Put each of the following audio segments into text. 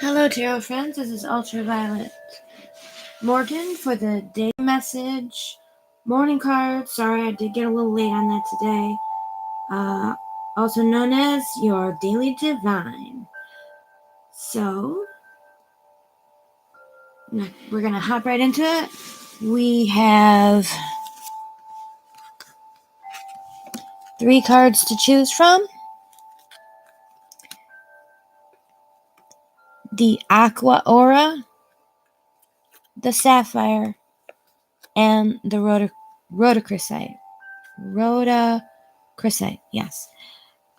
Hello, tarot friends. This is Ultraviolet Morgan for the day message morning card. Sorry, I did get a little late on that today. Also known as your daily divine. So, we're going to hop right into it. We have 3 cards to choose from. The Aqua Aura, the Sapphire, and the Rhodochrosite. Rhodochrosite, yes.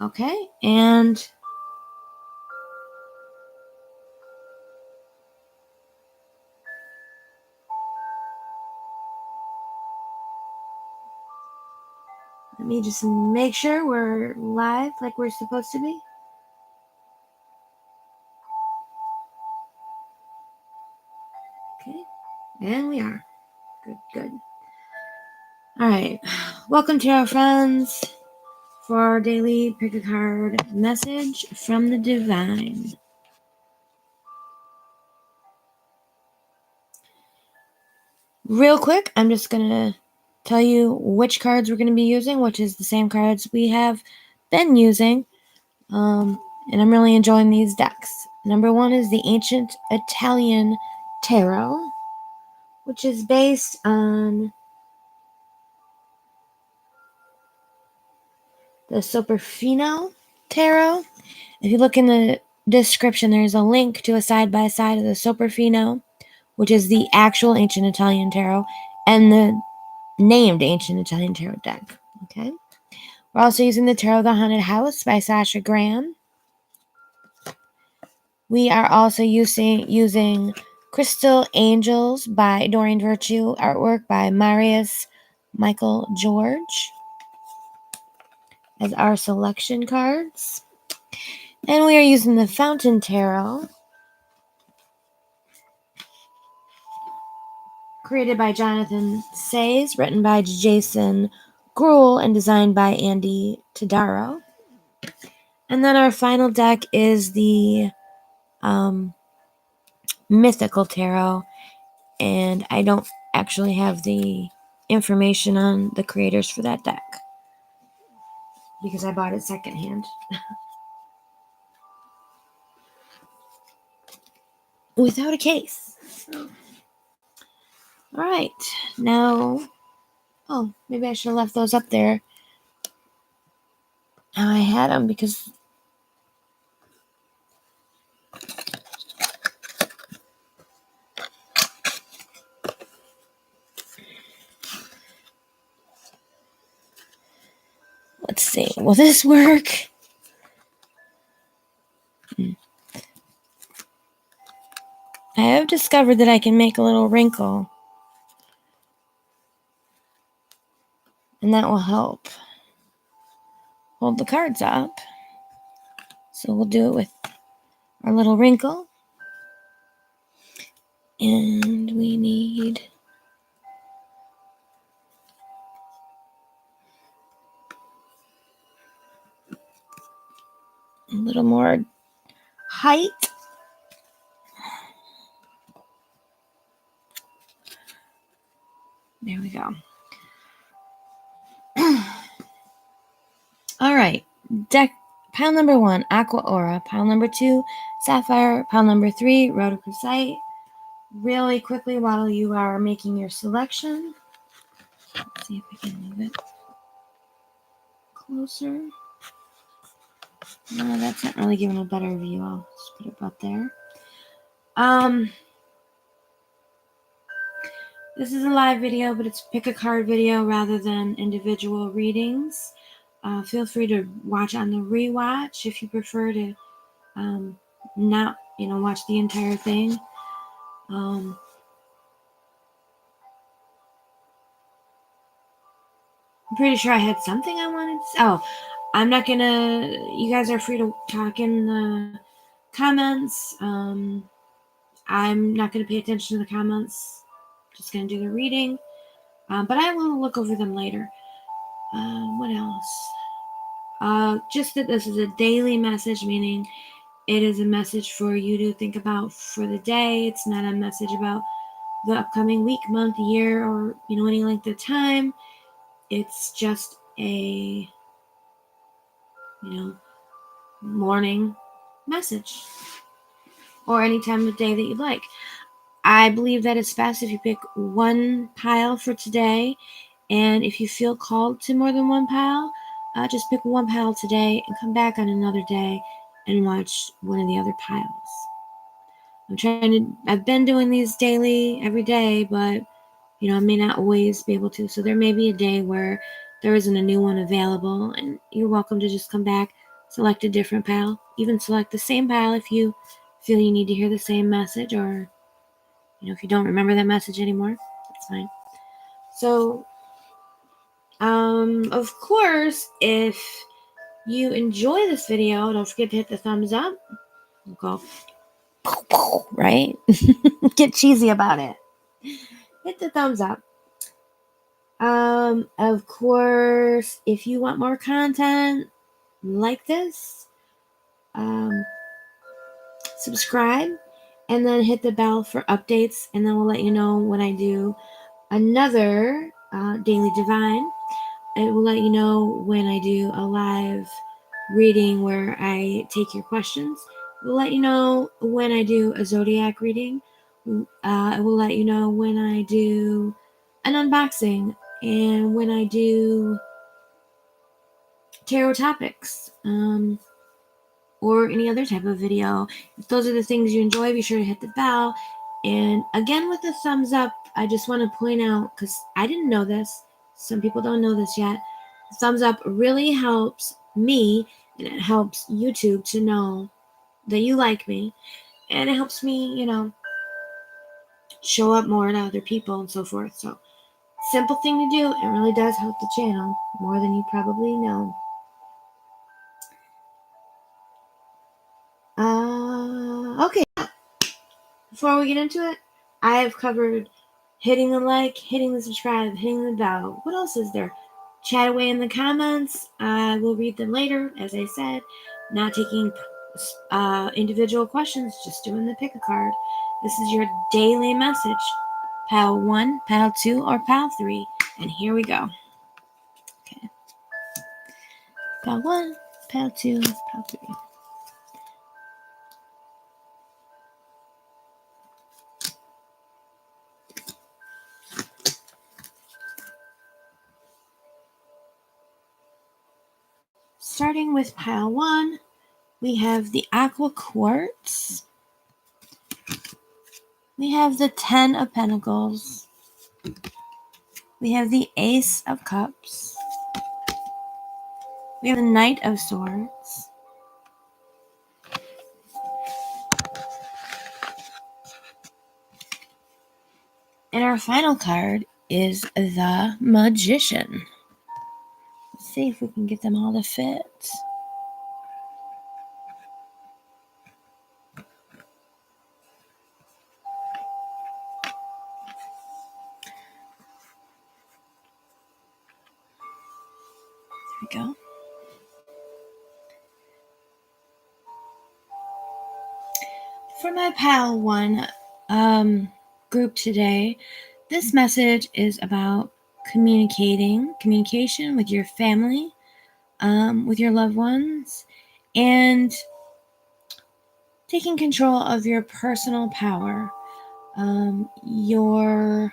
Okay, and let me just make sure we're live like we're supposed to be. Okay, and we are. Good. All right, welcome to our friends for our daily pick a card message from the divine. Real quick, I'm just going to tell you which cards we're going to be using, which is the same cards we have been using. And I'm really enjoying these decks. Number 1 is the Ancient Italian Tarot, which is based on the Sopraffino Tarot. If you look in the description, there's a link to a side-by-side of the Sopraffino, which is the actual Ancient Italian Tarot, and the named Ancient Italian Tarot deck. Okay. We're also using the Tarot of the Haunted House by Sasha Graham. We are also using Crystal Angels by Doreen Virtue, artwork by Marius Michael George as our selection cards. And we are using the Fountain Tarot, created by Jonathan Sayes, written by Jason Gruhl, and designed by Andy Tadaro. And then our final deck is the Mythical Tarot, and I don't actually have the information on the creators for that deck because I bought it secondhand. Without a case. So. All right, now, maybe I should have left those up there. I had them because let's see, will this work? I have discovered that I can make a little wrinkle, and that will help hold the cards up. So we'll do it with our little wrinkle. And we need a little more height. There we go. All right. Deck pile number 1, Aqua Aura. Pile number 2, Sapphire. Pile number 3, Rhodochrosite. Really quickly while you are making your selection. Let's see if I can move it closer. No, that's not really giving a better view. I'll just put it about there. This is a live video, but it's pick a card video rather than individual readings. Feel free to watch on the rewatch if you prefer to not, watch the entire thing. I'm pretty sure I had something I wanted to say. Oh, I'm not gonna, you guys are free to talk in the comments. I'm not gonna pay attention to the comments. Just gonna do the reading. But I will look over them later. What else? Just that this is a daily message, meaning It is a message for you to think about for the day. It's not a message about the upcoming week, month, year, or any length of time. It's just a morning message, or any time of day that you'd like. I believe that it's best if you pick one pile for today, and if you feel called to more than one pile, just pick one pile today and come back on another day and watch one of the other piles. I've been doing these daily every day, but I may not always be able to. So there may be a day where there isn't a new one available, and you're welcome to just come back, select a different pile, even select the same pile if you feel you need to hear the same message, or if you don't remember that message anymore, that's fine. So, of course, if you enjoy this video, don't forget to hit the thumbs up. Go, right? Get cheesy about it. Hit the thumbs up. Of course, if you want more content like this, subscribe and then hit the bell for updates, and then we'll let you know when I do another Daily Divine. It will let you know when I do a live reading where I take your questions. It will let you know when I do a zodiac reading. It will let you know when I do an unboxing, and when I do tarot topics, or any other type of video. If those are the things you enjoy, be sure to hit the bell. And again, with the thumbs up, I just want to point out, because I didn't know this, some people don't know this yet, the thumbs up really helps me, and it helps YouTube to know that you like me, and it helps me, show up more to other people and so forth. So, simple thing to do. It really does help the channel more than you probably know. Okay. Before we get into it, I have covered hitting the like, hitting the subscribe, hitting the bell. What else is there? Chat away in the comments. I will read them later, as I said. Not taking individual questions, just doing the pick a card. This is your daily message. Pile 1, pile 2, or pile 3. And here we go. Okay. Pile 1, pile 2, pile 3. Starting with pile 1, we have the aqua quartz. We have the 10 of Pentacles. We have the Ace of Cups. We have the Knight of Swords. And our final card is the Magician. Let's see if we can get them all to fit. There we go. For my pile 1 group today, this message is about communication with your family, with your loved ones, and taking control of your personal power, your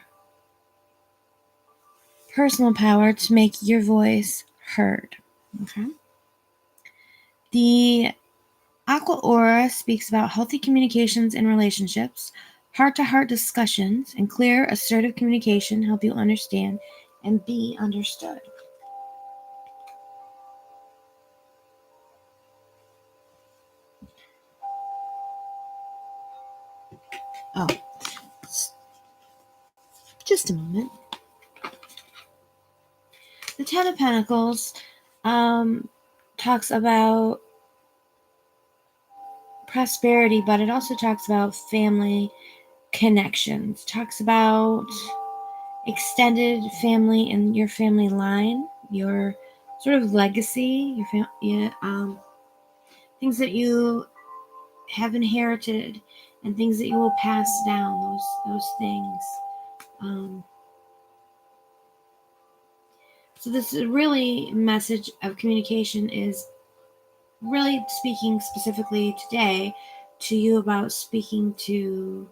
personal power to make your voice heard. Okay. The Aqua Aura speaks about healthy communications in relationships, heart-to-heart discussions, and clear, assertive communication help you understand and be understood. Oh, just a moment. The Ten of Pentacles talks about prosperity, but it also talks about family connections. Talks about extended family and your family line, your sort of legacy, your things that you have inherited and things that you will pass down, those things. So this is really message of communication is really speaking specifically today to you about speaking to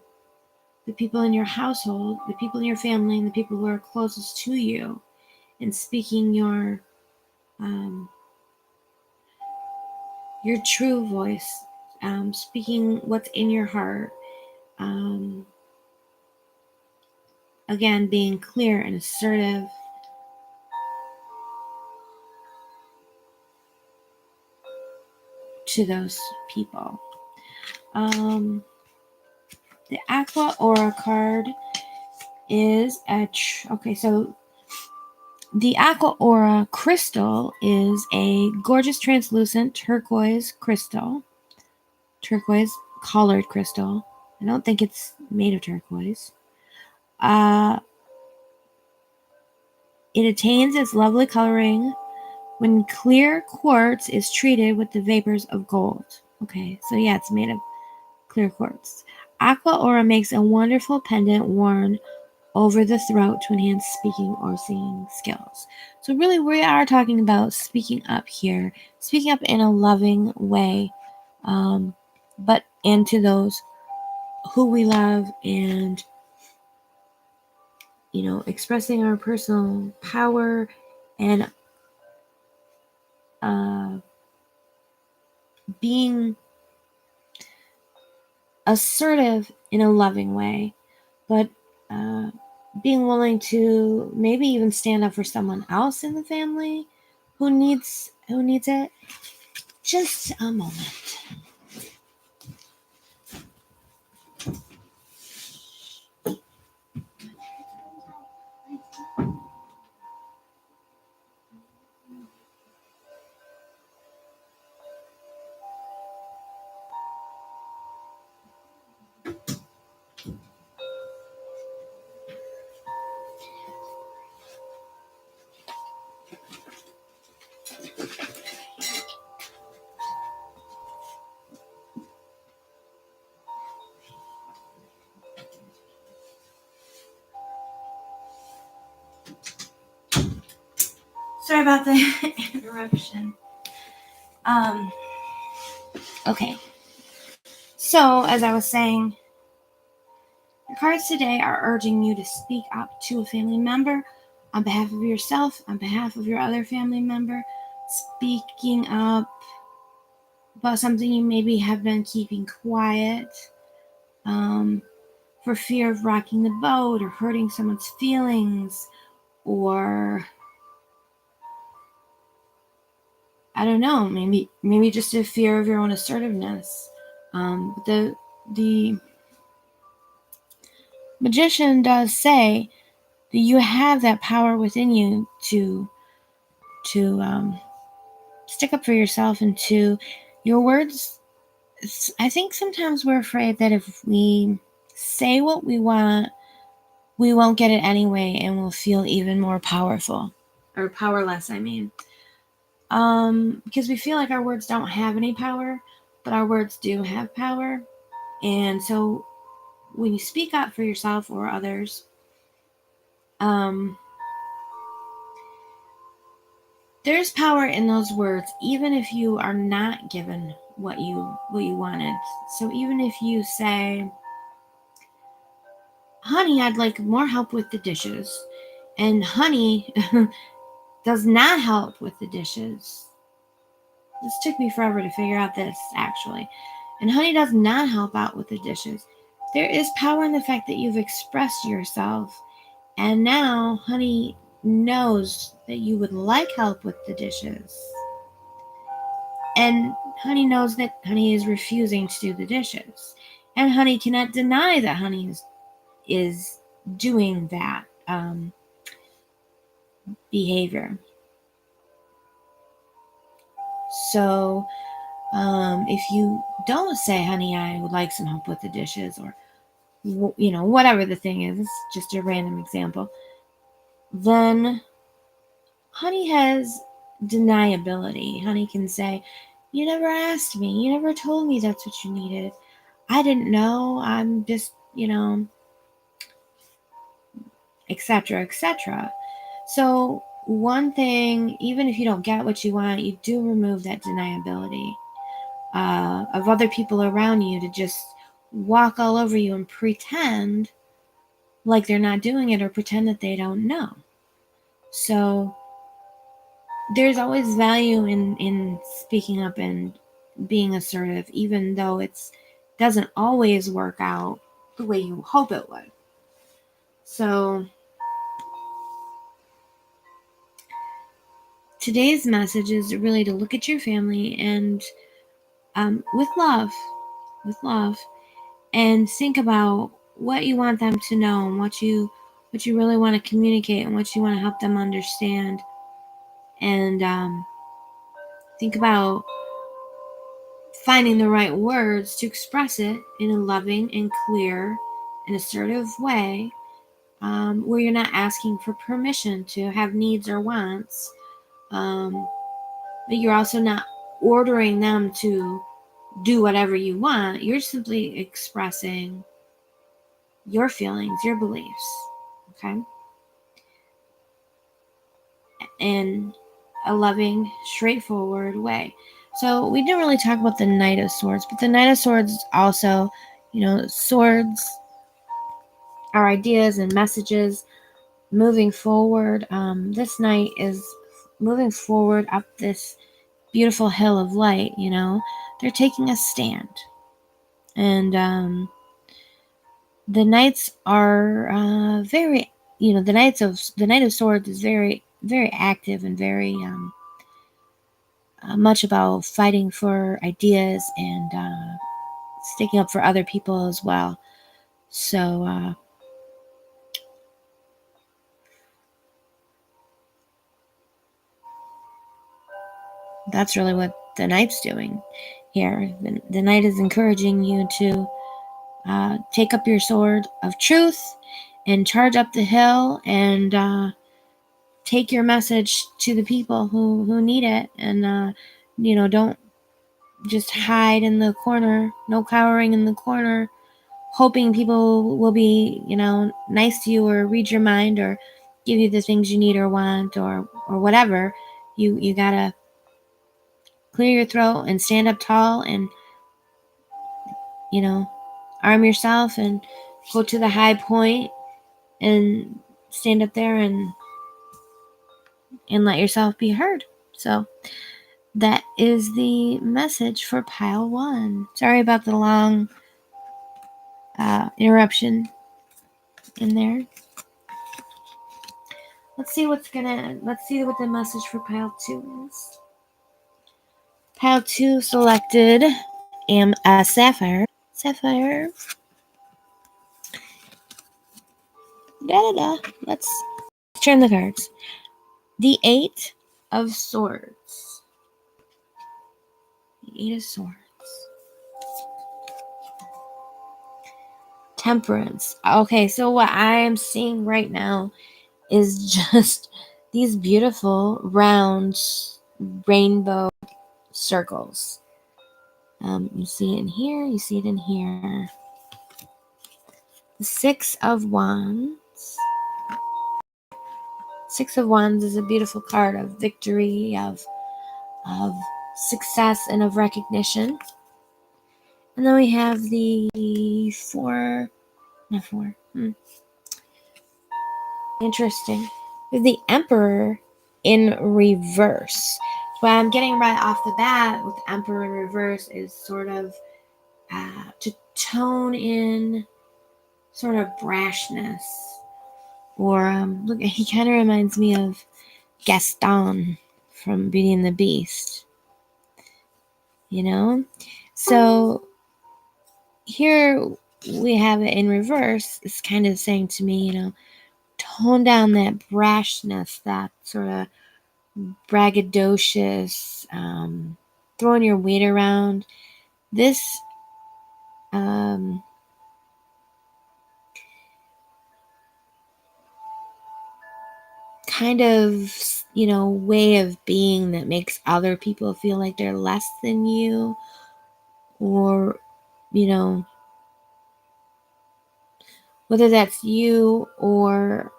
the people in your household, the people in your family, and the people who are closest to you, and speaking your true voice, speaking what's in your heart. Again, being clear and assertive. To those people. The Aqua Aura card is okay, so the Aqua Aura crystal is a gorgeous translucent turquoise crystal. Turquoise colored crystal. I don't think it's made of turquoise. It attains its lovely coloring when clear quartz is treated with the vapors of gold. Okay, so yeah, it's made of clear quartz. Aqua Aura makes a wonderful pendant worn over the throat to enhance speaking or singing skills. So really, we are talking about speaking up here, speaking up in a loving way, but into those who we love, and expressing our personal power and being assertive in a loving way, but being willing to maybe even stand up for someone else in the family who needs it. Just a moment. Sorry about the interruption. Okay. So, as I was saying, the cards today are urging you to speak up to a family member on behalf of yourself, on behalf of your other family member, speaking up about something you maybe have been keeping quiet, for fear of rocking the boat or hurting someone's feelings, or I don't know, maybe just a fear of your own assertiveness. But the Magician does say that you have that power within you to stick up for yourself and to your words. I think sometimes we're afraid that if we say what we want, we won't get it anyway, and we'll feel even more powerful, or powerless, I mean. Because we feel like our words don't have any power, but our words do have power. And so when you speak up for yourself or others, there's power in those words, even if you are not given what you wanted. So even if you say, honey, I'd like more help with the dishes, and honey does not help with the dishes. This took me forever to figure out this, actually. And honey does not help out with the dishes. There is power in the fact that you've expressed yourself, and now honey knows that you would like help with the dishes. And honey knows that honey is refusing to do the dishes. And honey cannot deny that honey is doing that behavior. So if you don't say, honey, I would like some help with the dishes, or whatever the thing is, just a random example, then honey has deniability. Honey can say, You never asked me. You never told me that's what you needed. I didn't know. I'm just, etc., etc. So, one thing, even if you don't get what you want, you do remove that deniability of other people around you to just walk all over you and pretend like they're not doing it or pretend that they don't know. So, there's always value in speaking up and being assertive, even though it doesn't always work out the way you hope it would. So today's message is really to look at your family and with love, and think about what you want them to know and what you really want to communicate and what you want to help them understand. And think about finding the right words to express it in a loving and clear and assertive way, where you're not asking for permission to have needs or wants, but you're also not ordering them to do whatever you want. You're simply expressing your feelings, your beliefs, okay? In a loving, straightforward way. So we didn't really talk about the Knight of Swords, but the Knight of Swords also, swords are ideas and messages moving forward. This knight is moving forward up this beautiful hill of light. They're taking a stand, and the knights are very. The Knight of Swords is very, very active and very much about fighting for ideas and sticking up for other people as well. So that's really what the knight's doing here. The knight is encouraging you to take up your sword of truth and charge up the hill and take your message to the people who need it. And don't just hide in the corner. No cowering in the corner, hoping people will be, nice to you or read your mind or give you the things you need or want or whatever. You gotta clear your throat and stand up tall and, arm yourself and go to the high point and stand up there and let yourself be heard. So that is the message for pile 1. Sorry about the long interruption in there. Let's see what the message for pile 2 is. Pile 2 selected a sapphire. Let's turn the cards. The 8 of Swords. The 8 of Swords. Temperance. Okay, so what I am seeing right now is just these beautiful round rainbow circles. You see it in here, you see it in here. The 6 of Wands. 6 of Wands is a beautiful card of victory, of success, and of recognition. And then we have the 4. Interesting. The Emperor in reverse. What I'm getting right off the bat with the Emperor in reverse is sort of to tone in sort of brashness. Or, look, he kind of reminds me of Gaston from Beauty and the Beast. So here we have it in reverse. It's kind of saying to me, tone down that brashness, that sort of braggadocious, throwing your weight around. This kind of, way of being that makes other people feel like they're less than you, or, whether that's you or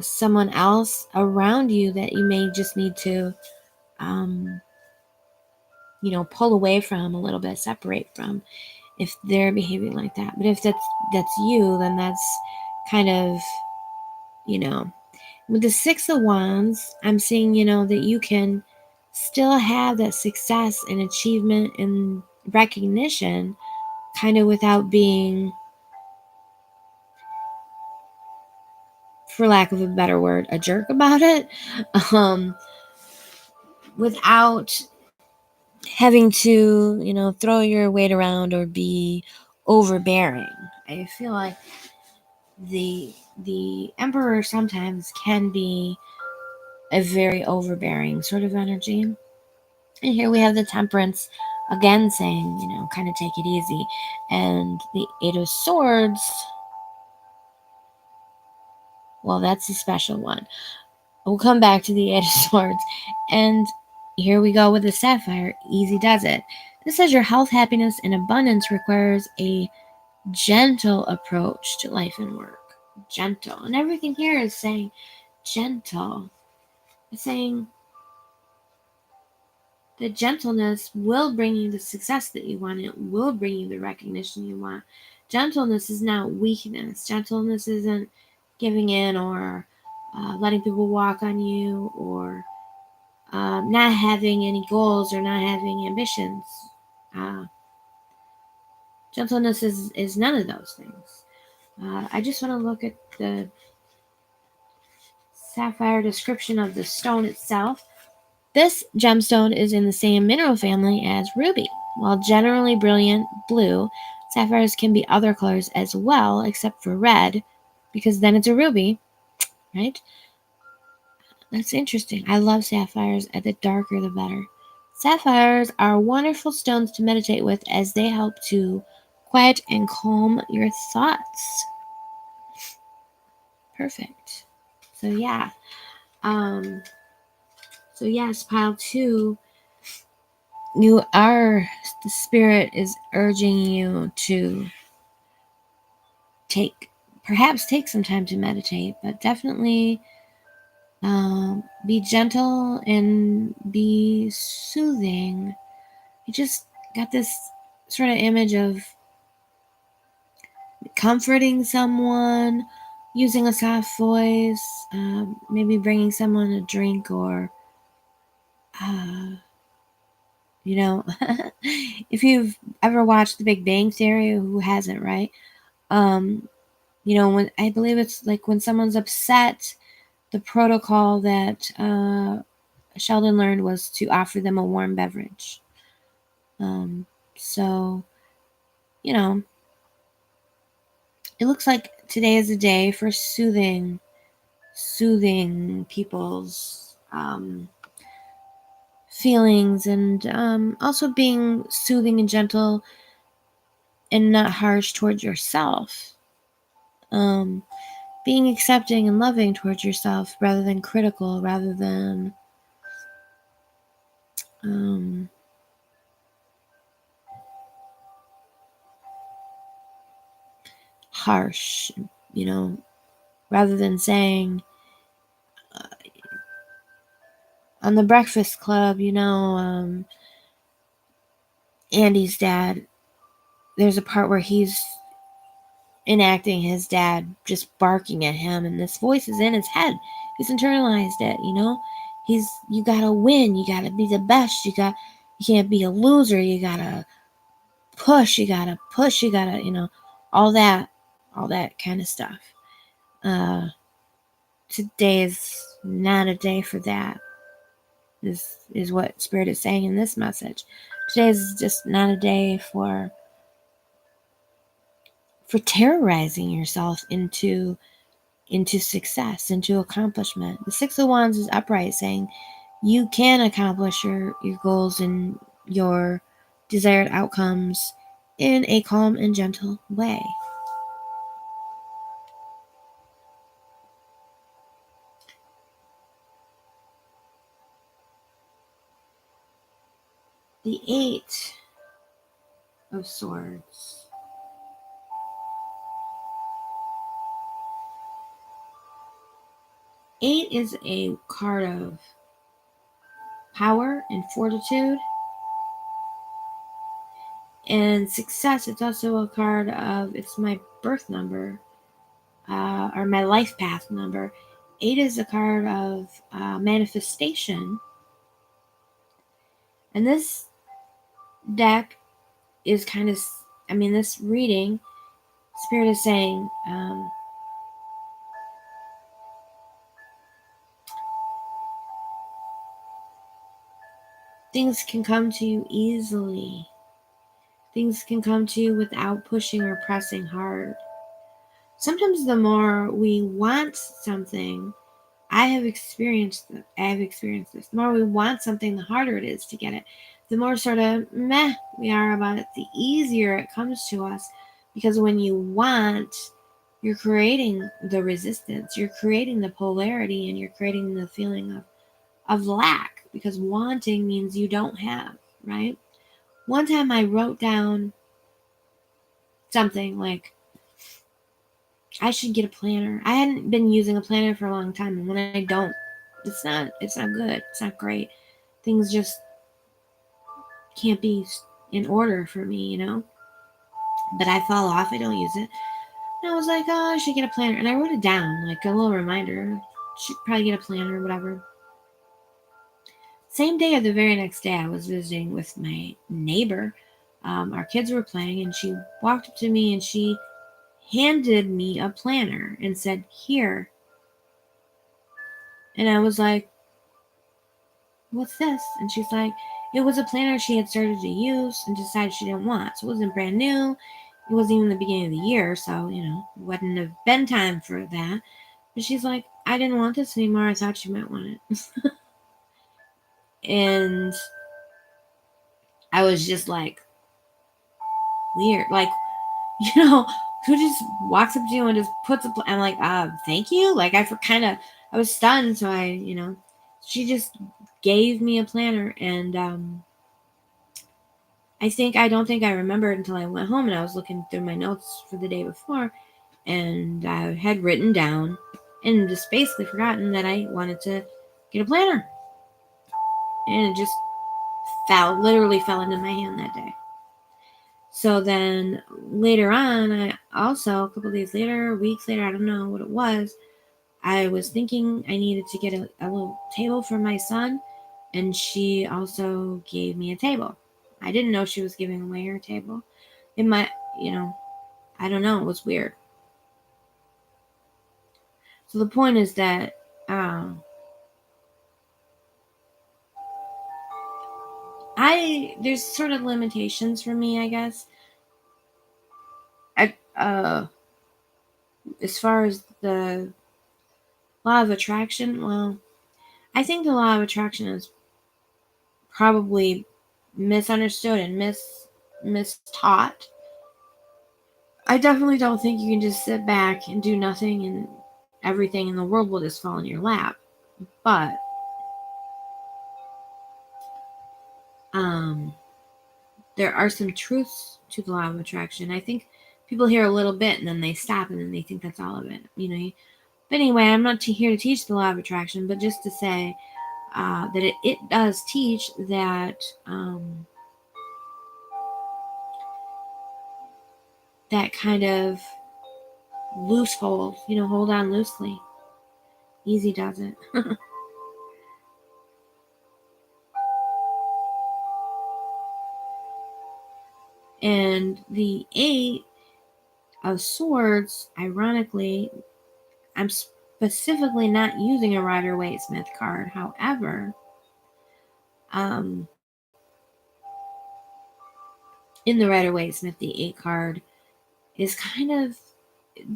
someone else around you that you may just need to, pull away from a little bit, separate from, if they're behaving like that. But if that's you, then that's kind of, with the Six of Wands, I'm seeing, that you can still have that success and achievement and recognition, kind of without being, for lack of a better word, a jerk about it, without having to, throw your weight around or be overbearing. I feel like the Emperor sometimes can be a very overbearing sort of energy. And here we have the Temperance again saying, kind of take it easy. And the Eight of Swords, well, that's a special one. We'll come back to the Eight of Swords. And here we go with the Sapphire. Easy does it. This says your health, happiness, and abundance requires a gentle approach to life and work. Gentle. And everything here is saying gentle. It's saying that gentleness will bring you the success that you want. It will bring you the recognition you want. Gentleness is not weakness. Gentleness isn't giving in or letting people walk on you, or not having any goals or not having ambitions. Gentleness is none of those things. I just want to look at the sapphire description of the stone itself. This gemstone is in the same mineral family as ruby. While generally brilliant blue, sapphires can be other colors as well, except for red, because then it's a ruby, right? That's interesting. I love sapphires, and the darker the better. Sapphires are wonderful stones to meditate with, as they help to quiet and calm your thoughts. Perfect. So yeah. So yes, pile 2, the spirit is urging you to perhaps take some time to meditate, but definitely be gentle and be soothing. I just got this sort of image of comforting someone, using a soft voice, maybe bringing someone a drink, or if you've ever watched The Big Bang Theory, who hasn't, right? When I believe it's like when someone's upset, the protocol that Sheldon learned was to offer them a warm beverage. So, it looks like today is a day for soothing people's feelings, and also being soothing and gentle and not harsh towards yourself. Being accepting and loving towards yourself, rather than critical, rather than harsh, rather than saying, on The Breakfast Club, Andy's dad, there's a part where he's enacting his dad just barking at him, and this voice is in his head. He's internalized it, you gotta win, you gotta be the best, you can't be a loser, you gotta push, all that kind of stuff. Today is not a day for that, is what Spirit is saying in this message. Today is just not a day for terrorizing yourself into success, into accomplishment. The Six of Wands is upright, saying you can accomplish your goals and your desired outcomes in a calm and gentle way. the Eight of Swords. Eight is a card of power and fortitude and success. It's also a card of, it's my birth number, or my life path number. 8 is a card of manifestation. And this deck is kind of, this reading, Spirit is saying, things can come to you easily. Things can come to you without pushing or pressing hard. Sometimes the more we want something, I have experienced this. The more we want something, the harder it is to get it. The more sort of meh we are about it, the easier it comes to us. Because when you want, you're creating the resistance, you're creating the polarity, and you're creating the feeling of lack. Because wanting means you don't have, right? One time I wrote down something like, I should get a planner. I hadn't been using a planner for a long time, and when I don't, it's not good. It's not great. Things just can't be in order for me, you know? But I fall off. I don't use it. And I was like, oh, I should get a planner. And I wrote it down, like a little reminder. Should probably get a planner or whatever. Same day or the very next day, I was visiting with my neighbor. Our kids were playing, and she walked up to me and she handed me a planner and said, here. And I was like, what's this? And she's like, it was a planner she had started to use and decided she didn't want. So it wasn't brand new. It wasn't even the beginning of the year. So, it wouldn't have been time for that. But she's like, I didn't want this anymore. I thought you might want it. And I was just like, weird. Like, who just walks up to you and just puts I'm like, thank you. Like, I was stunned. So she just gave me a planner, and I don't think I remembered until I went home and I was looking through my notes for the day before, and I had written down and just basically forgotten that I wanted to get a planner. And it just literally fell into my hand that day. So then later on, I also, a couple days later, weeks later, I don't know what it was, I was thinking I needed to get a little table for my son, and she also gave me a table. I didn't know she was giving away her table. It might, I don't know. It was weird. So the point is that there's sort of limitations for me, I guess. As far as the law of attraction, well, I think the law of attraction is probably misunderstood and mistaught. I definitely don't think you can just sit back and do nothing and everything in the world will just fall in your lap. But there are some truths to the law of attraction. I think people hear a little bit and then they stop and then they think that's all of it. But anyway, I'm not here to teach the law of attraction, but just to say that it does teach that that kind of loose hold, hold on loosely. Easy does it. And the 8 of Swords, ironically, I'm specifically not using a Rider-Waite-Smith card. However, in the Rider-Waite-Smith, the 8 card is kind of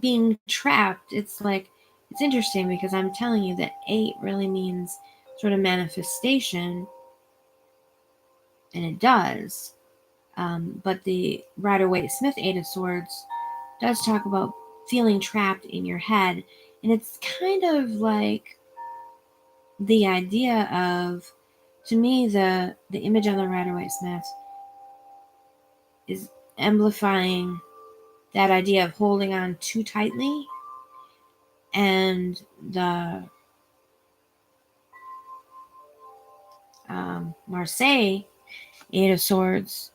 being trapped. It's interesting because I'm telling you that 8 really means sort of manifestation, and it does. But the Rider-Waite-Smith 8 of Swords does talk about feeling trapped in your head. And it's kind of like the idea of to me, the image on the Rider-Waite-Smith is amplifying that idea of holding on too tightly, and the Marseille Eight of Swords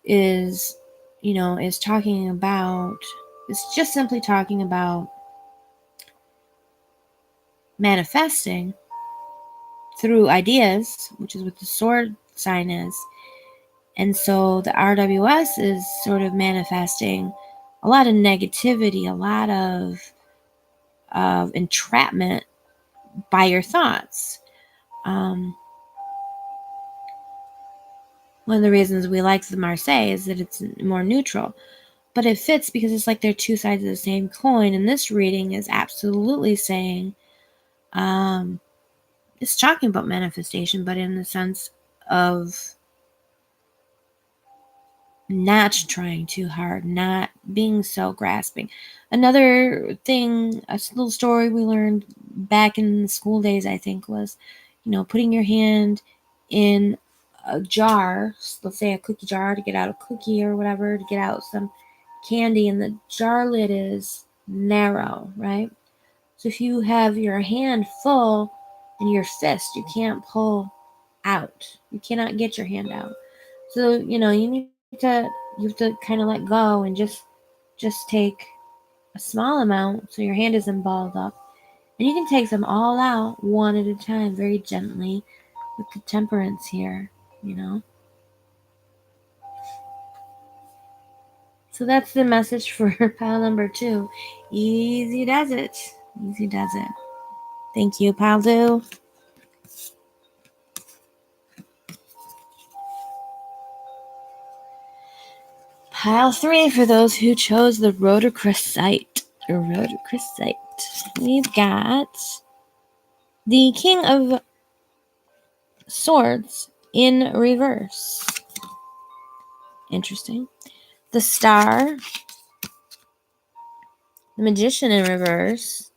is, is talking about, it's just simply talking about manifesting through ideas, which is what the sword sign is. And so the RWS is sort of manifesting a lot of negativity, a lot of entrapment by your thoughts. One of the reasons we like the Marseille is that it's more neutral. But it fits because it's like they're two sides of the same coin. And this reading is absolutely saying, it's talking about manifestation, but in the sense of not trying too hard, not being so grasping. Another thing, a little story we learned back in the school days, I think, was, putting your hand in a jar, let's say a cookie jar, to get out a cookie or whatever, to get out some candy, and the jar lid is narrow, right? So if you have your hand full in your fist, you can't pull out. You cannot get your hand out. So, you have to kind of let go and just take a small amount so your hand isn't balled up. And you can take them all out one at a time, very gently, with the temperance here, So that's the message for pile number 2. Easy does it. Easy does it. Thank you, pile 2. Pile 3 for those who chose the Rhodochrosite. We've got the King of Swords in reverse. Interesting. The Star, the Magician in reverse,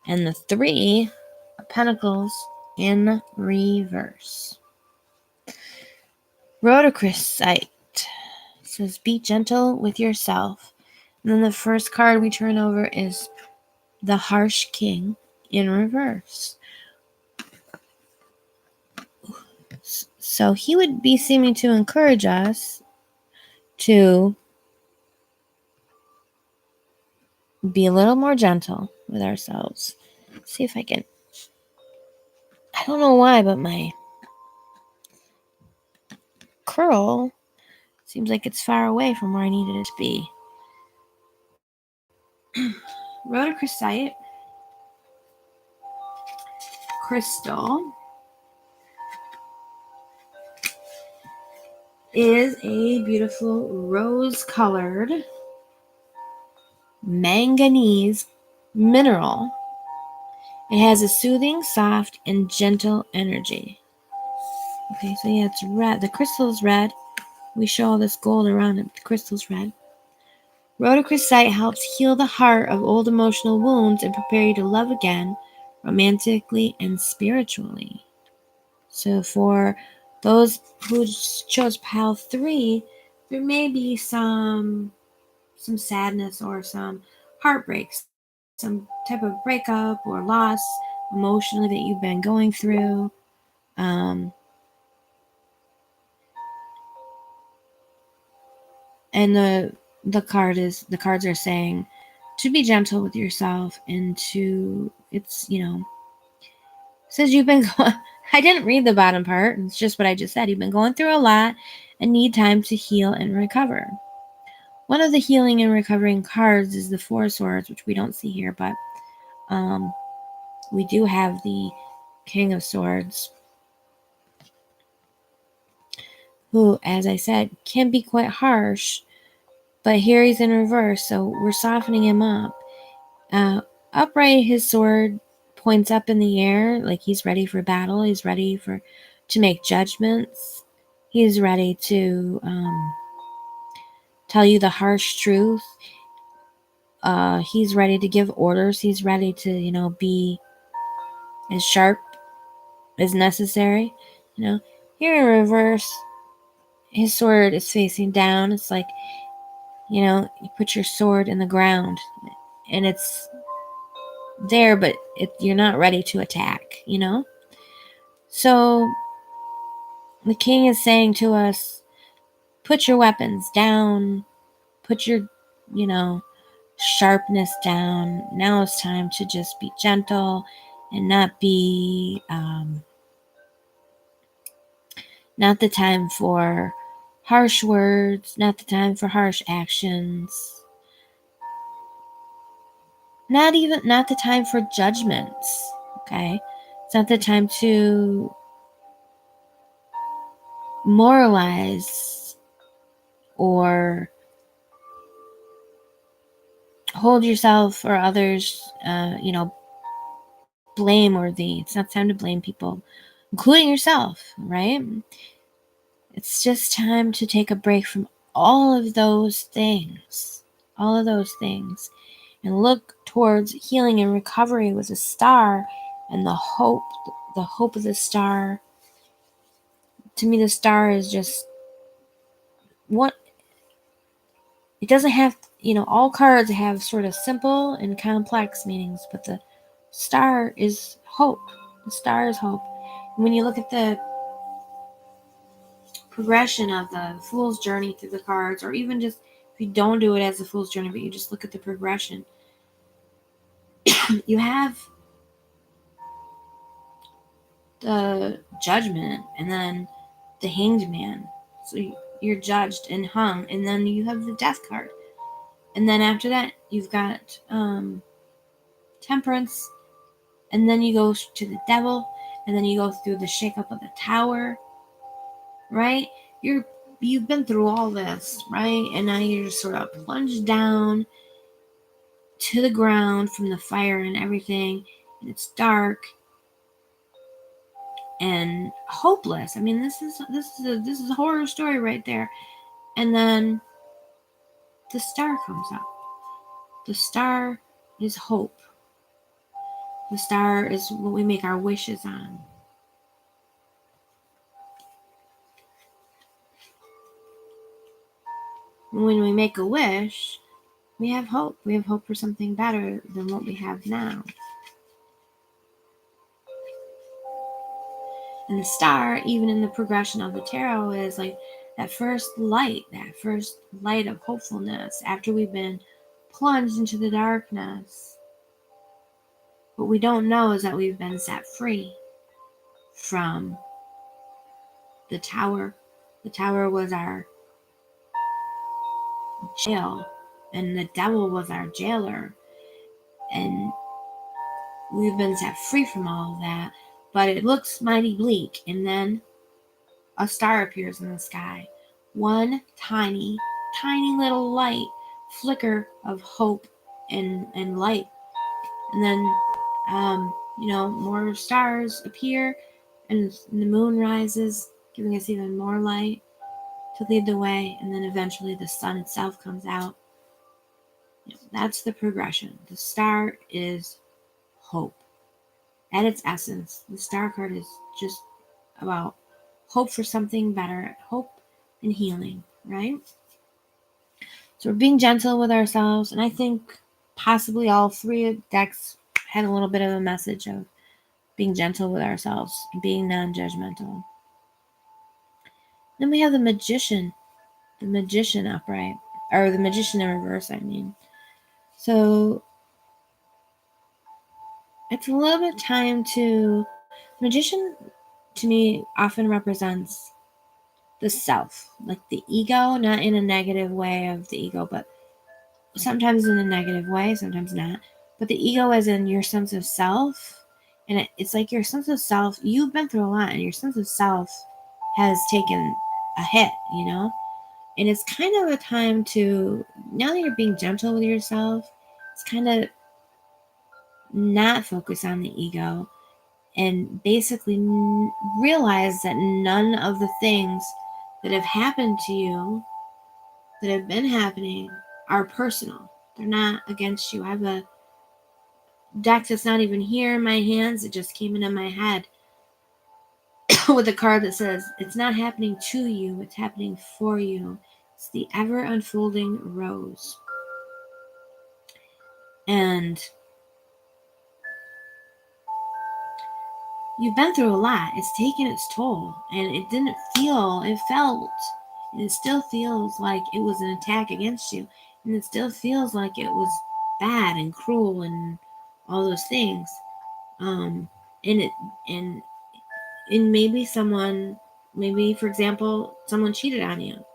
and the 3 of Pentacles in reverse. Rhodochrosite says, be gentle with yourself. And then the first card we turn over is the Harsh King in reverse. So he would be seeming to encourage us to be a little more gentle with ourselves. Let's see if I can. I don't know why, but my curl seems like it's far away from where I needed it to be. Rhodochrosite crystal is a beautiful rose-colored manganese mineral. It has a soothing, soft, and gentle energy. Okay, so yeah, it's red. The crystal is red. We show all this gold around it. The crystal's red. Rhodochrosite helps heal the heart of old emotional wounds and prepare you to love again, romantically and spiritually. So for those who chose pile 3, there may be some sadness or some heartbreaks, some type of breakup or loss emotionally that you've been going through. And the cards are saying to be gentle with yourself, and to, it's, says you've been I didn't read the bottom part. It's just what I just said. You've been going through a lot and need time to heal and recover. One of the healing and recovering cards is the Four of Swords, which we don't see here, but we do have the King of Swords, who, as I said, can be quite harsh, but here he's in reverse, so we're softening him up. Upright, his sword points up in the air, like he's ready for battle. He's ready to make judgments. He's ready to tell you the harsh truth. He's ready to give orders. He's ready to, be as sharp is necessary. Here in reverse, his sword is facing down. It's like, you put your sword in the ground and it's there, but you're not ready to attack, So the king is saying to us, put your weapons down, put your, sharpness down. Now it's time to just be gentle and not be, not the time for harsh words, not the time for harsh actions, not the time for judgments, okay? It's not the time to moralize or hold yourself or others, blameworthy. It's not time to blame people, including yourself, right? It's just time to take a break from all of those things, and look towards healing and recovery with a star and the hope of the star. To me, the star is just what it doesn't have, all cards have sort of simple and complex meanings, but the star is hope. The star is hope. And when you look at the progression of the Fool's Journey through the cards, or even just if you don't do it as the Fool's Journey, but you just look at the progression, you have the Judgment and then the Hanged Man. So you're judged and hung, and then you have the Death card. And then after that, you've got Temperance, and then you go to the Devil, and then you go through the shakeup of the Tower, right? You've been through all this, right? And now you're just sort of plunged down to the ground from the fire and everything, and it's dark and hopeless. I mean, this is a horror story right there. And then the star comes up. The star is hope. The star is what we make our wishes on. When we make a wish, we have hope. We have hope for something better than what we have now. And the star, even in the progression of the tarot, is like that first light of hopefulness after we've been plunged into the darkness. What we don't know is that we've been set free from the tower. The tower was our jail, and the devil was our jailer. And we've been set free from all of that, but it looks mighty bleak. And then a star appears in the sky. One tiny, tiny little light, flicker of hope and light. And then, more stars appear, and the moon rises, giving us even more light to lead the way. And then eventually the sun itself comes out. That's the progression. The star is hope. At its essence, the star card is just about hope for something better, hope and healing, right? So we're being gentle with ourselves, and I think possibly all three decks had a little bit of a message of being gentle with ourselves and being non-judgmental. Then we have the Magician upright, or the Magician in reverse, I mean. So it's a little bit time to, Magician to me often represents the self, like the ego, not in a negative way of the ego, but sometimes in a negative way, sometimes not. But the ego as in your sense of self, and it's like your sense of self, you've been through a lot, and your sense of self has taken a hit, And it's kind of a time to, now that you're being gentle with yourself, it's kind of not focus on the ego and basically realize that none of the things that have happened to you, that have been happening, are personal. They're not against you. I have a deck that's not even here in my hands. It just came into my head. with a card that says, it's not happening to you, it's happening for you. It's the ever unfolding rose. And you've been through a lot. It's taken its toll. And it felt, and it still feels like it was an attack against you. And it still feels like it was bad and cruel and all those things. And maybe for example, someone cheated on you.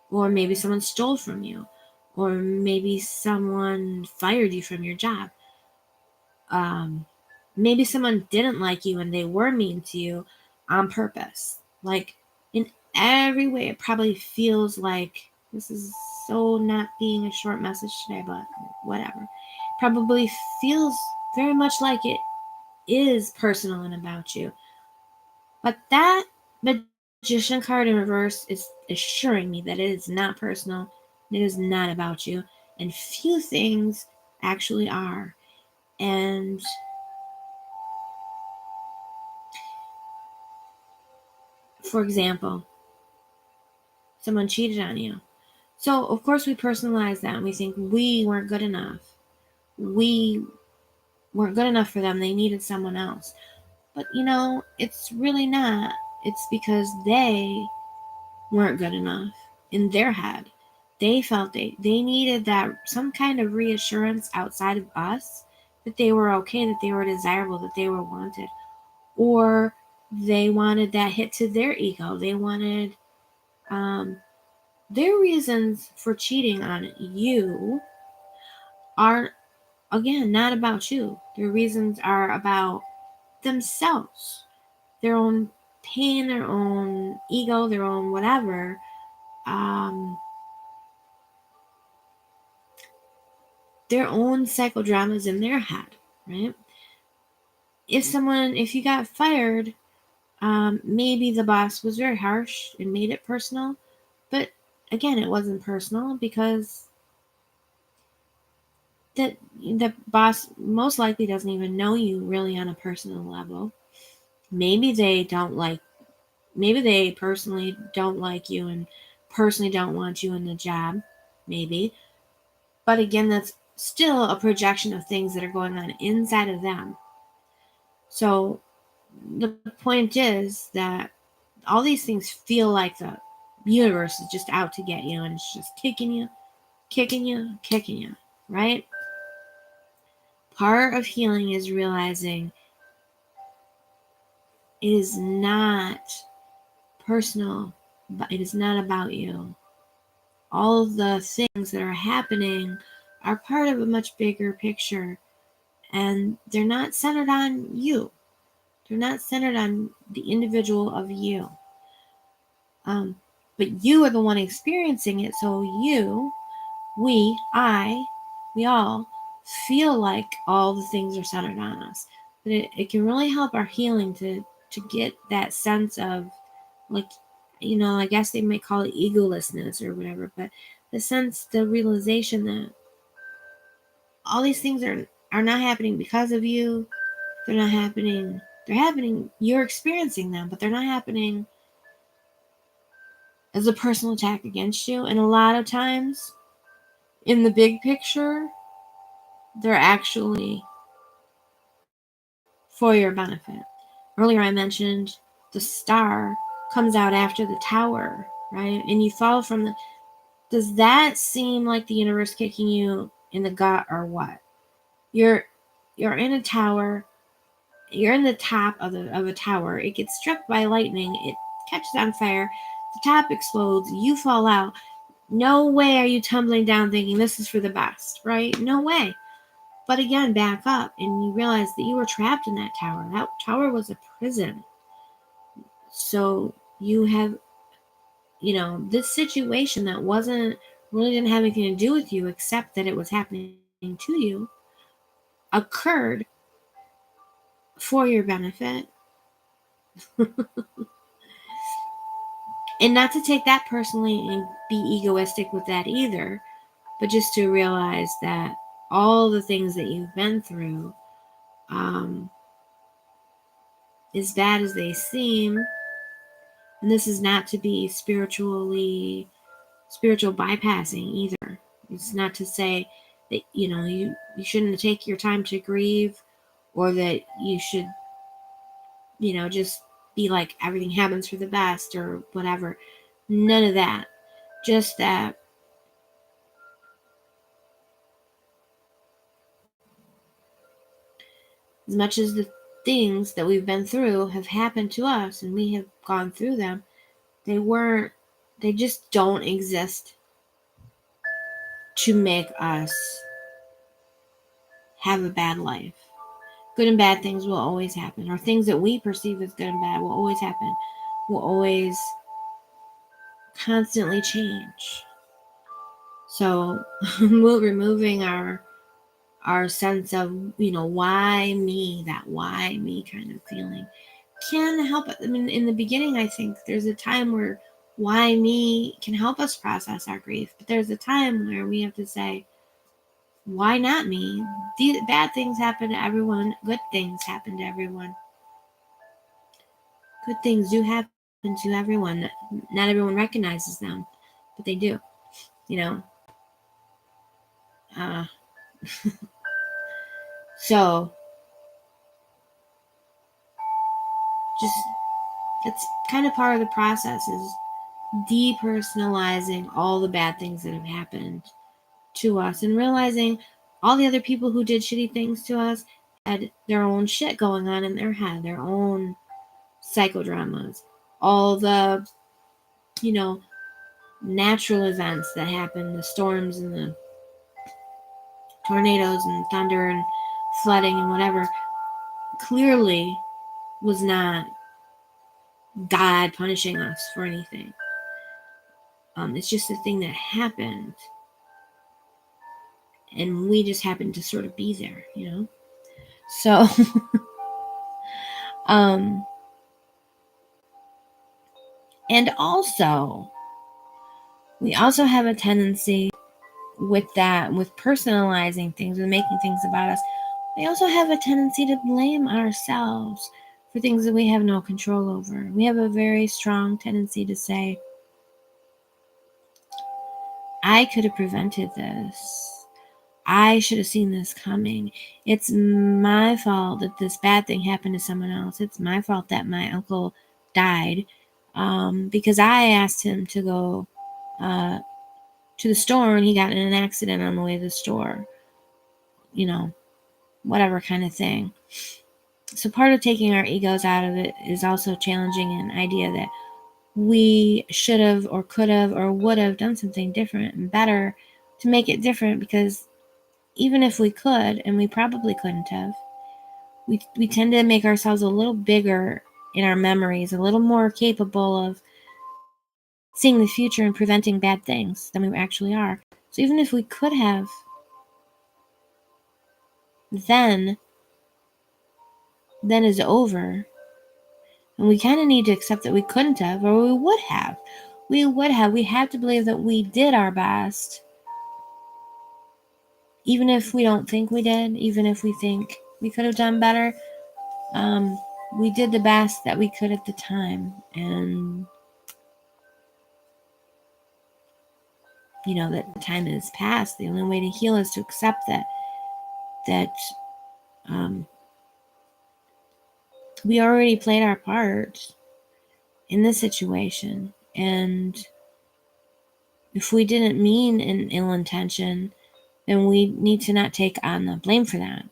Or maybe someone stole from you. Or maybe someone fired you from your job. Maybe someone didn't like you and they were mean to you on purpose. Like, in every way, it probably feels like, this is so not being a short message today, but whatever. Probably feels very much like it is personal and about you. But that Magician card in reverse is assuring me that it is not personal, it is not about you, and few things actually are. And for example, someone cheated on you. So, of course, we personalize that and we think we weren't good enough. We weren't good enough for them. They needed someone else. But, it's really not. It's because they weren't good enough in their head. They felt they needed that some kind of reassurance outside of us that they were okay, that they were desirable, that they were wanted. Or they wanted that hit to their ego. They wanted their reasons for cheating on you are, again, not about you. Their reasons are about themselves, their own pain, their own ego, their own whatever. Their own psychodramas in their head, right? If you got fired, maybe the boss was very harsh and made it personal, but again, it wasn't personal because the boss most likely doesn't even know you really on a personal level. Maybe they personally don't like you and personally don't want you in the job, maybe. But again, that's still a projection of things that are going on inside of them. So the point is that all these things feel like the universe is just out to get you, and it's just kicking you, right? Part of healing is realizing it is not personal, but it is not about you. All of the things that are happening are part of a much bigger picture, and they're not centered on you. They're not centered on the individual of you. But you are the one experiencing it, so we all feel like all the things are centered on us. But it can really help our healing to get that sense of, like, I guess they might call it egolessness or whatever, but the realization that all these things are not happening because of you. They're happening, you're experiencing them, but they're not happening as a personal attack against you. And a lot of times, in the big picture, they're actually for your benefit. Earlier I mentioned the star comes out after the tower, right? And you fall from the... Does that seem like the universe kicking you in the gut or what? You're in a tower. You're in the top of a tower. It gets struck by lightning. It catches on fire. The top explodes. You fall out. No way are you tumbling down thinking this is for the best, right? No way. But again, back up and you realize that you were trapped in that tower. That tower was a prison. So you have, this situation that really didn't have anything to do with you except that it was happening to you, occurred for your benefit. And not to take that personally and be egoistic with that either, but just to realize that all the things that you've been through as bad as they seem, and this is not to be spiritual bypassing either. It's not to say that, you shouldn't take your time to grieve, or that you should, just be like everything happens for the best or whatever. None of that. Just that as much as the things that we've been through have happened to us and we have gone through them, they just don't exist to make us have a bad life. Good and bad things will always happen, or things that we perceive as good and bad will always happen, will always constantly change. So removing our sense of, why me, that why me kind of feeling can help. I mean, in the beginning, I think there's a time where why me can help us process our grief, but there's a time where we have to say, why not me? These bad things happen to everyone, good things happen to everyone. Good things do happen to everyone. Not everyone recognizes them, but they do, uh, so just, that's kind of part of the process, is depersonalizing all the bad things that have happened to us, and realizing all the other people who did shitty things to us had their own shit going on in their head, their own psychodramas, all the, natural events that happen, the storms and the tornadoes and thunder and flooding and whatever, clearly was not God punishing us for anything. It's just a thing that happened, and we just happened to sort of be there, So, and also, we also have a tendency with that, with personalizing things, with making things about us. We also have a tendency to blame ourselves for things that we have no control over. We have a very strong tendency to say, I could have prevented this. I should have seen this coming. It's my fault that this bad thing happened to someone else. It's my fault that my uncle died, because I asked him to go to the store and he got in an accident on the way to the store. Whatever kind of thing. So part of taking our egos out of it is also challenging an idea that we should have or could have or would have done something different and better to make it different, because even if we could, and we probably couldn't have, we tend to make ourselves a little bigger in our memories, a little more capable of seeing the future and preventing bad things than we actually are. So even if we could have, then is over. And we kind of need to accept that we couldn't have, or we would have. We have to believe that we did our best. Even if we don't think we did, even if we think we could have done better, we did the best that we could at the time. And, that the time has passed. The only way to heal is to accept that we already played our part in this situation. And if we didn't mean an ill intention, then we need to not take on the blame for that.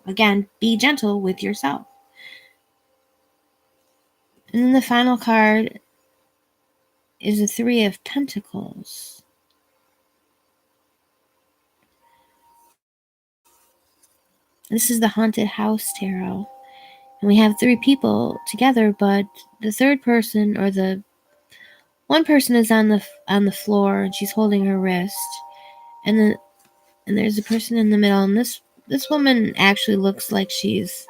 Again, be gentle with yourself. And then the final card is the Three of Pentacles. This is the Haunted House Tarot. And we have three people together, but the third person, or the one person, is on the floor and she's holding her wrist. And there's a person in the middle, and this woman actually looks like she's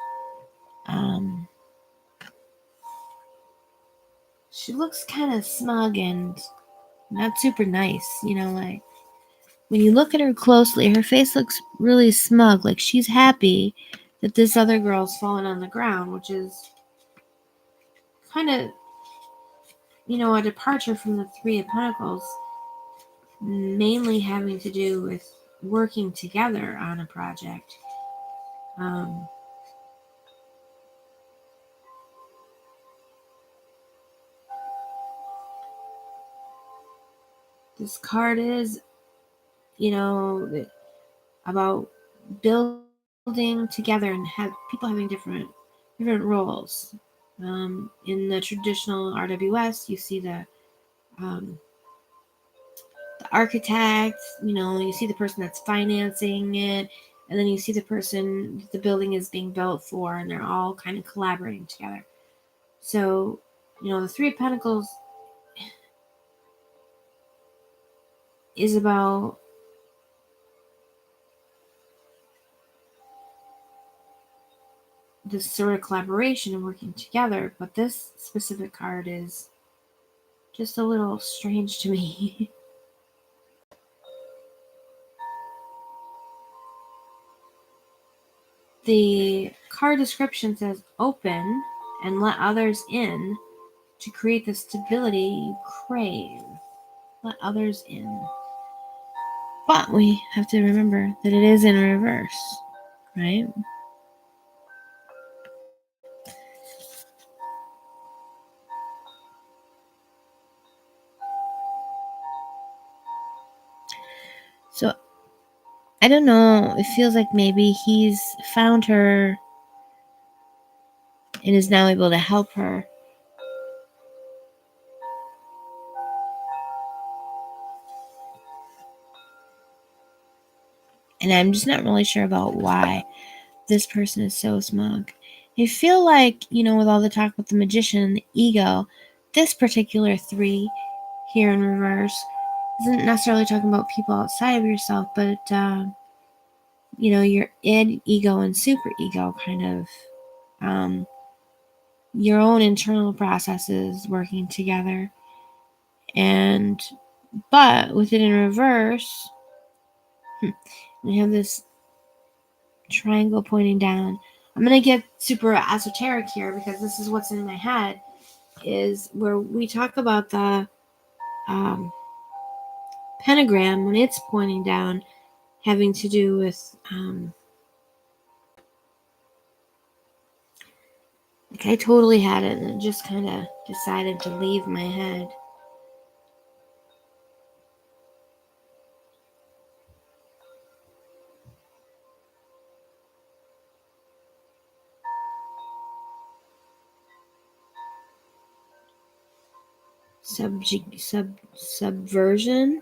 she looks kind of smug and not super nice, like when you look at her closely, her face looks really smug, like she's happy that this other girl's fallen on the ground, which is kind of, a departure from the Three of Pentacles, mainly having to do with working together on a project. This card is, about building together and have people having different roles. In the traditional RWS, you see the architect, you see the person that's financing it, and then you see the person the building is being built for, and they're all kind of collaborating together. So, the Three of Pentacles is about this sort of collaboration and working together, but this specific card is just a little strange to me. The card description says open and let others in to create the stability you crave. Let others in. But we have to remember that it is in reverse, right? So, I don't know. It feels like maybe he's found her and is now able to help her. And I'm just not really sure about why this person is so smug. I feel like, with all the talk with the Magician and the ego, this particular three here in reverse isn't necessarily talking about people outside of yourself, but, your id, ego, and super ego kind of, your own internal processes working together. But with it in reverse, we have this triangle pointing down. I'm going to get super esoteric here because this is what's in my head, is where we talk about the pentagram when it's pointing down, having to do with I totally had it and it just kind of decided to leave my head. Subversion.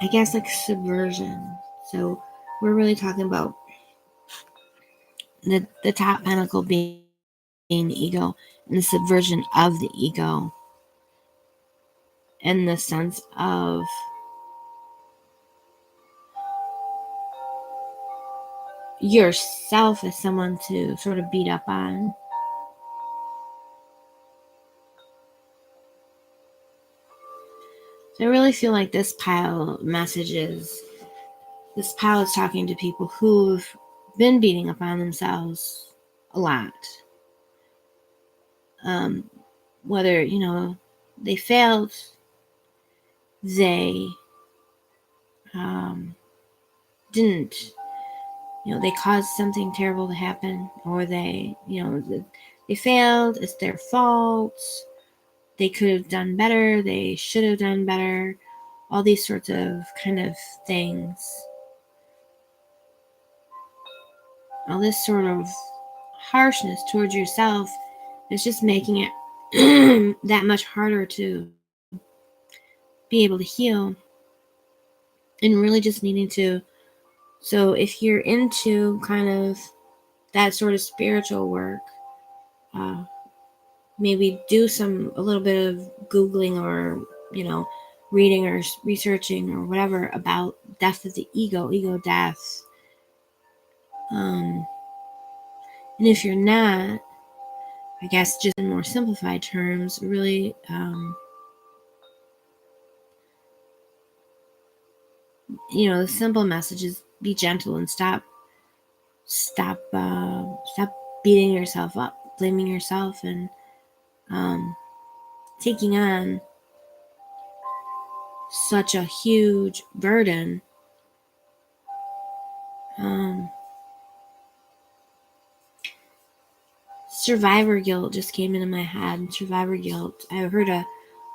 I guess like subversion. So we're really talking about the top pentacle being ego and the subversion of the ego and the sense of yourself as someone to sort of beat up on. So I really feel like this pile of messages, this pile is talking to people who've been beating up on themselves a lot. Whether, they failed, they didn't, they caused something terrible to happen, or they failed, it's their fault, they could have done better, they should have done better, all these sorts of kind of things. All this sort of harshness towards yourself is just making it that much harder to be able to heal, and really just needing to. So if you're into kind of that sort of spiritual work, maybe do a little bit of Googling, or, reading or researching or whatever about death of the ego death. And if you're not, I guess just in more simplified terms, really the simple message is be gentle and stop beating yourself up, blaming yourself, and taking on such a huge burden. Survivor guilt just came into my head. Survivor guilt. I heard a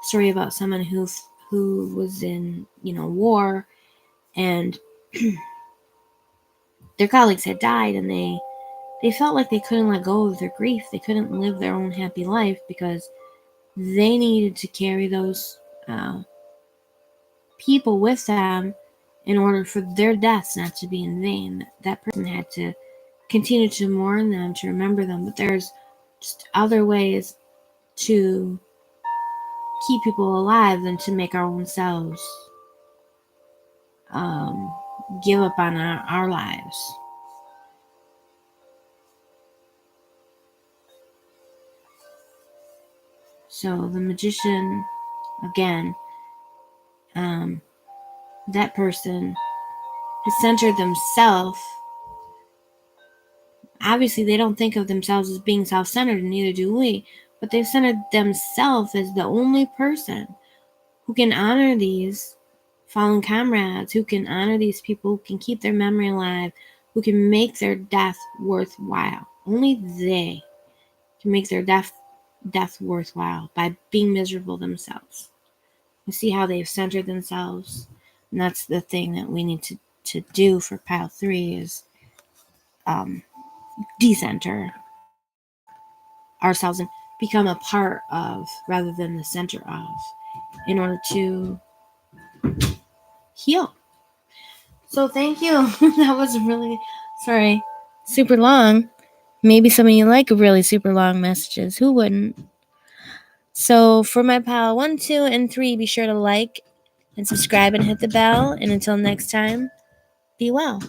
story about someone who was in war, and their colleagues had died, and they felt like they couldn't let go of their grief. They couldn't live their own happy life because they needed to carry those people with them in order for their deaths not to be in vain. That person had to continue to mourn them, to remember them. But there's just other ways to keep people alive than to make our own selves give up on our lives. So the magician, again, that person has centered themselves. Obviously, they don't think of themselves as being self-centered, and neither do we, but they've centered themselves as the only person who can honor these fallen comrades, who can honor these people, who can keep their memory alive, who can make their death worthwhile. Only they can make their death worthwhile by being miserable themselves. You see how they've centered themselves? And that's the thing that we need to do for pile 3 is decenter ourselves and become a part of rather than the center of, in order to heal. So thank you. That was really, super long. Maybe some of you like really super long messages. Who wouldn't? So for my pile 1, 2, and 3, be sure to like and subscribe and hit the bell. And until next time, be well.